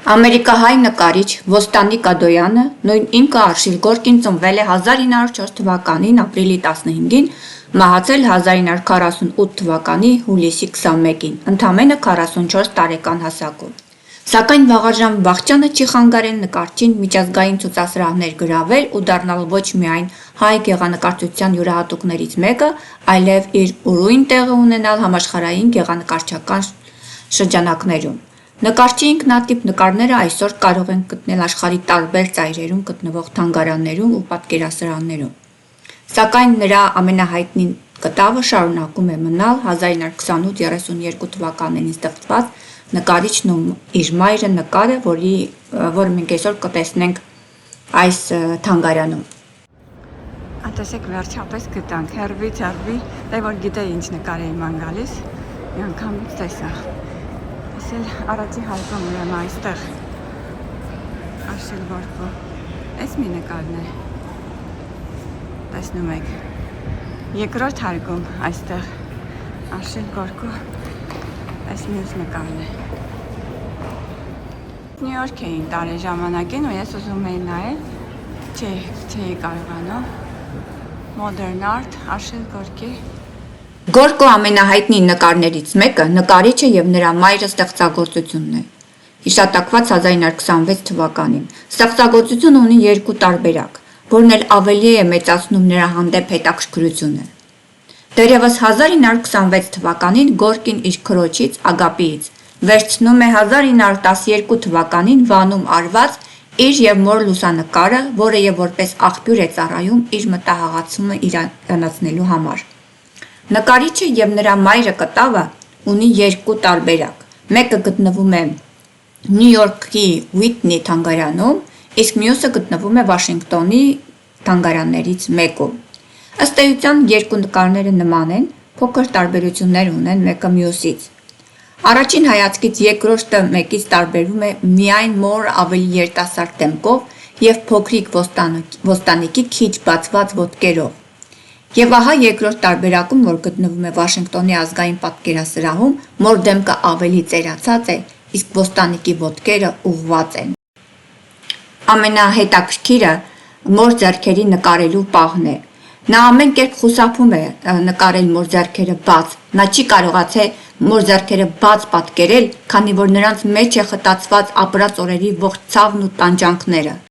Ամերիկահայ նկարիչ Ոստանի Կադոյանը, նույն ինքը Արշիլ Գորկին ծնվել է 1904 թվականին ապրիլի 15-ին, մահացել 1948 թվականի հուլիսի 21-ին, ընդամենը 44 տարեկան հասակում։ Սակայն վաղաժամ վախճանը չի խանգարել նկարչին միջազգային ցուցասրահներ գրավել ու դառնալ ոչ միայն հայ գեղանկարչության յուրահատուկներից մեկը, այլև իր ուրույն տեղը ունենալ համաշխարհային գեղանկարչական շրջանակներում։ Նկարչի ինքնատիպ նկարները այսօր կարող են գտնել աշխարհի տարբեր ծայրերում գտնվող թանգարաններում ու պատկերասրահներում։ Սակայն նրա ամենահայտնի կտավը շարունակում է մնալ 1928-32 թվականներին ստեղծված նկարիչն ու իր մայրը նկարը, որը մենք այսօր կտեսնենք այս թանգարանում։ Տեսեք վերջապես գտանք, հեռվից, դե որ գիտեի ինչ նկար էի ման գալիս, մի անգամից տեսա։ Այսել առաջի հարկում ուրեմն այստեղ Արշիլ Գորկու, այս մի նկարն է, տեսնում եք, երկրորդ հարկում այստեղ Արշիլ Գորկու, այս մյուս նկարն է։ Նյու Յորք էին տարել ժամանակին ու ես ուզում էի նայել, չէի կարողանում, Modern Art, Արշիլ Գորկի։ Գորկու ամենահայտնի նկարներից մեկը նկարիչը և նրա մայրը ստեղծագործությունն է։ Հիշատակված 1926 թվականին։ Ստեղծագործությունը ունի երկու տարբերակ, որն էլ ավելի է մեծացնում նրա հանդեպ հետաքրքրությունը։ Դեռևս 1926 թվականին Գորկին իր քրոջից Ագապիից վերցնում է 1912 թվականին Վանում արված իր և մոր լուսանկարը, որը և որպես աղբյուր է ծառայում իր մտահղացումը իրականացնելու համար։ Նկարիչը և նրա մայրը կտավը ունի երկու տարբերակ, մեկը գտնվում է Նյու Յորքի Ուիթնի թանգարանում, իսկ մյուսը գտնվում է Վաշինգտոնի թանգարաններից մեկում։ Ըստ էության երկու նկարները նման են, փոքր տարբերություններ ունեն մեկը մյուսից։ Առաջին հայացքից երկրորդը մեկից տարբերվում է միայն մոր ավելի երիտասարդ դեմքով և փոքրիկ ոստանիկի քիչ բացված ոտքերով։ Եվ ահա երկրորդ տարբերակում, որ գտնվում է Վաշինգտոնի ազգային պատկերասրահում, մոր դեմքը ավելի ծերացած է, իսկ ոստանիկի ոտքերը ուղղված են։ Ամենահետաքրքիրը մոր ձեռքերի նկարելու պահն է։ Նա ամեն կերպ խուսափում է նկարել մոր ձեռքերը բաց, նա չի կարողացել մոր ձեռքերը բաց պատկերել, քանի որ նրանց մեջ է խտացված ապրած օրերի ողջ ցավն ու տանջանքները։